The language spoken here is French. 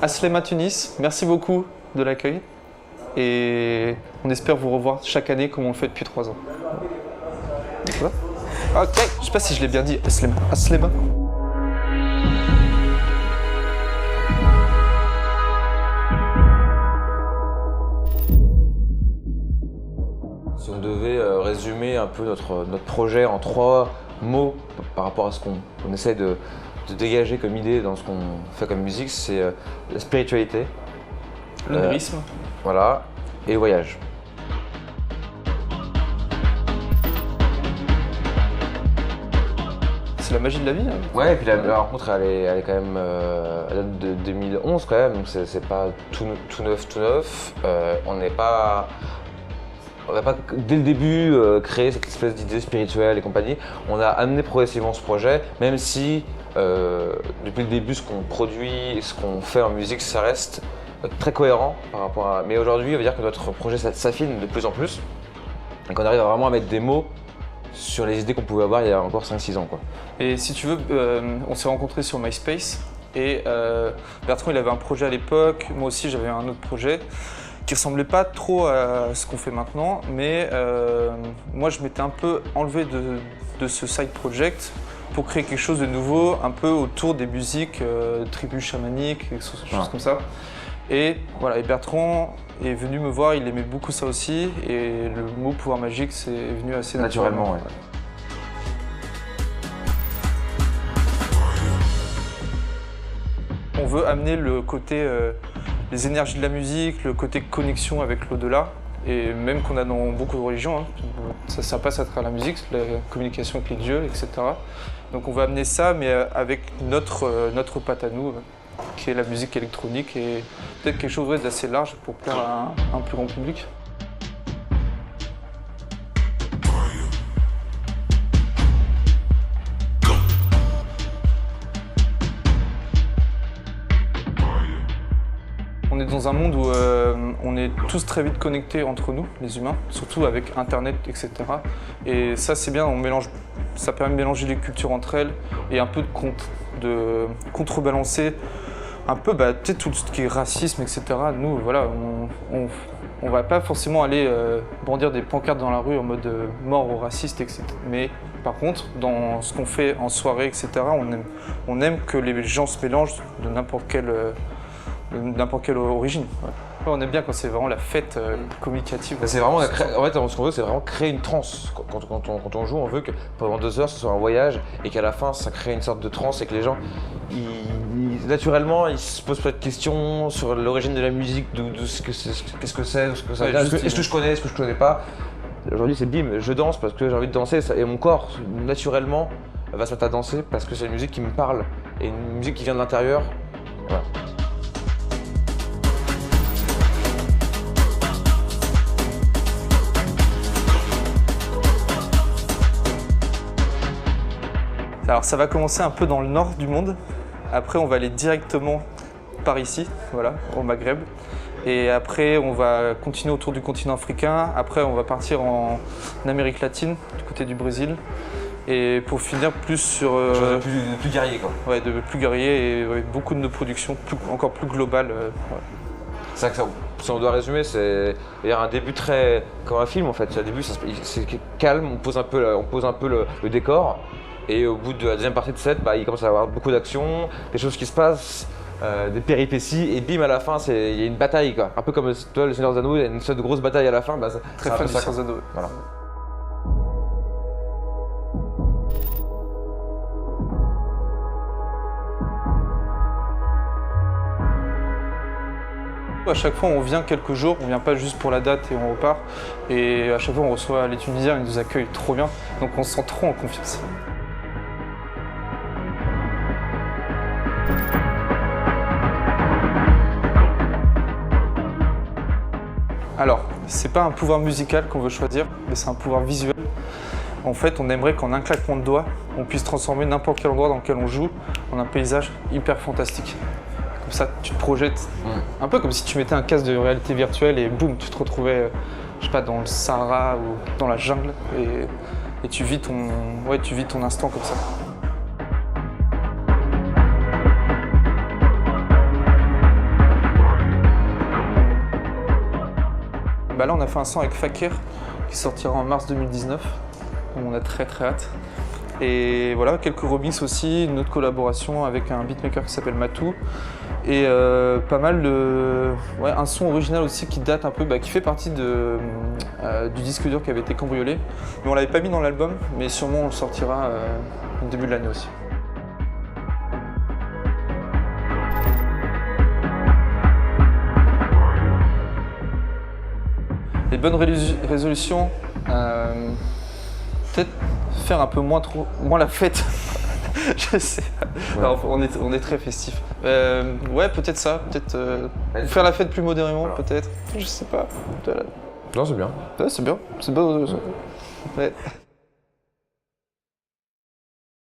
Aslema Tunis, merci beaucoup de l'accueil et on espère vous revoir chaque année comme on le fait depuis 3 ans. Voilà. Ok, je sais pas si je l'ai bien dit, Aslema. Aslema. Si on devait résumer un peu notre projet en 3 mots par rapport à ce qu'on essaie de dégager comme idée dans ce qu'on fait comme musique, c'est la spiritualité, L'onérisme. voilà, et le voyage. C'est la magie de la vie. Hein. Ouais, et puis la rencontre elle est quand même elle date de 2011 quand même, donc c'est pas tout neuf. On n'a pas dès le début créé cette espèce d'idée spirituelle et compagnie. On a amené progressivement ce projet, même si depuis le début ce qu'on produit, ce qu'on fait en musique, ça reste très cohérent par rapport à... Mais aujourd'hui, on va dire que notre projet s'affine de plus en plus. Donc on arrive vraiment à mettre des mots sur les idées qu'on pouvait avoir il y a encore 5-6 ans, quoi. Et si tu veux, on s'est rencontrés sur MySpace et Bertrand il avait un projet à l'époque, moi aussi j'avais un autre projet qui ressemblait pas trop à ce qu'on fait maintenant, mais moi je m'étais un peu enlevé de ce side project pour créer quelque chose de nouveau, un peu autour des musiques tribus chamaniques, des choses comme ça. Et voilà, et Bertrand est venu me voir, il aimait beaucoup ça aussi, et le mot pouvoir magique c'est venu assez naturellement. Ouais. On veut amener le côté, les énergies de la musique, le côté connexion avec l'au-delà, et même qu'on a dans beaucoup de religions, hein. Ça passe à travers la musique, la communication avec les dieux, etc. Donc on va amener ça, mais avec notre patte à nous, qui est la musique électronique, et peut-être quelque chose d'assez large pour plaire à un plus grand public. On est dans un monde où on est tous très vite connectés entre nous, les humains, surtout avec Internet, etc. Et ça, c'est bien, ça permet de mélanger les cultures entre elles et un peu de contrebalancer un peu peut-être tout ce qui est racisme, etc. Nous, voilà, on va pas forcément aller brandir des pancartes dans la rue en mode mort aux racistes, etc. Mais par contre, dans ce qu'on fait en soirée, etc., on aime que les gens se mélangent de n'importe quelle origine. Ouais. On aime bien quand c'est vraiment la fête communicative. C'est vraiment, en fait, ce qu'on veut, c'est vraiment créer une transe. Quand on joue, on veut que pendant 2 heures, ce soit un voyage et qu'à la fin, ça crée une sorte de transe et que les gens, naturellement, ils se posent pas de questions sur l'origine de la musique, qu'est-ce que c'est, ce que ça vient, est-ce que je connais, est-ce que je connais pas. Aujourd'hui, c'est bim, je danse parce que j'ai envie de danser et mon corps, naturellement, va se mettre à danser parce que c'est une musique qui me parle et une musique qui vient de l'intérieur. Voilà. Alors ça va commencer un peu dans le nord du monde, après on va aller directement par ici, voilà, au Maghreb. Et après on va continuer autour du continent africain, après on va partir en Amérique latine, du côté du Brésil. Et pour finir plus sur... plus guerrier quoi. Ouais, de plus guerrier et ouais, beaucoup de nos productions encore plus globales. Ouais. C'est ça que si on doit résumer, il y a un début très comme un film en fait. Au début c'est calme, on pose un peu le décor. Et au bout de la deuxième partie de set, il commence à y avoir beaucoup d'action, des choses qui se passent, des péripéties, et bim, à la fin, il y a une bataille, quoi. Un peu comme toi, le Seigneur des Anneaux, il y a une sorte de grosse bataille à la fin. Très fan du Seigneur des Anneaux. Voilà. À chaque fois, on vient quelques jours, on vient pas juste pour la date et on repart. Et à chaque fois, on reçoit les Tunisiens, ils nous accueillent trop bien, donc on se sent trop en confiance. Alors, c'est pas un pouvoir musical qu'on veut choisir, mais c'est un pouvoir visuel. En fait, on aimerait qu'en un claquement de doigts, on puisse transformer n'importe quel endroit dans lequel on joue en un paysage hyper fantastique. Comme ça, tu te projettes, un peu comme si tu mettais un casque de réalité virtuelle et boum, tu te retrouvais, je sais pas, dans le Sahara ou dans la jungle et tu vis ton instant comme ça. là, on a fait un son avec Fakir qui sortira en mars 2019. Donc on a très hâte. Et voilà, quelques remixes aussi, une autre collaboration avec un beatmaker qui s'appelle Matou. Et pas mal de... Ouais, un son original aussi qui date un peu, qui fait partie du disque dur qui avait été cambriolé. Mais on l'avait pas mis dans l'album, mais sûrement on le sortira au début de l'année aussi. Les bonnes résolutions, peut-être faire un peu moins la fête. Je sais pas. Ouais. Alors, on est très festif. Ouais, peut-être ça. Peut-être faire la fête plus modérément, voilà. peut-être. Je sais pas. Non, c'est bien. Ouais, c'est bien. C'est bon. Ouais.